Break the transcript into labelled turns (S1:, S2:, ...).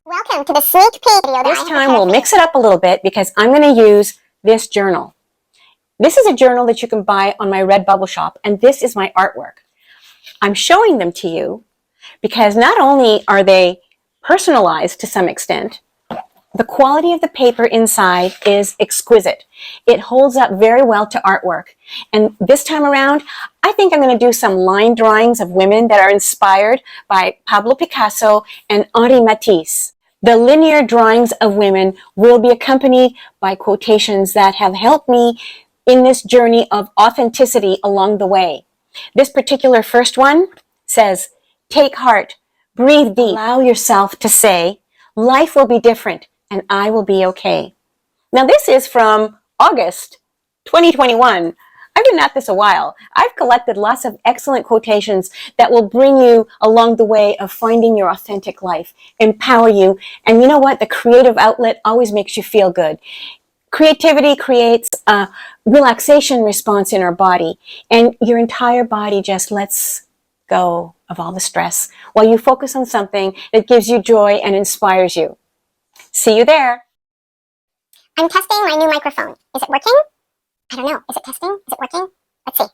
S1: Welcome to the sneak peek video.
S2: This time we'll mix it up a little bit because I'm going to use this journal. This is a journal that you can buy on my Redbubble shop, and this is my artwork. I'm showing them to you because not only are they personalized to some extent, the quality of the paper inside is exquisite. It holds up very well to artwork. And this time around, I think I'm going to do some line drawings of women that are inspired by Pablo Picasso and Henri Matisse. The linear drawings of women will be accompanied by quotations that have helped me in this journey of authenticity along the way. This particular first one says, "Take heart, breathe deep, allow yourself to say, life will be different and I will be okay." Now this is from August 2021. I've been at this a while. I've collected lots of excellent quotations that will bring you along the way of finding your authentic life, empower you, and you know what? The creative outlet always makes you feel good. Creativity creates a relaxation response in our body, and your entire body just lets go of all the stress while you focus on something that gives you joy and inspires you. See you there.
S1: I'm testing my new microphone. Is it working? I don't know. Is it testing? Is it working? Let's see.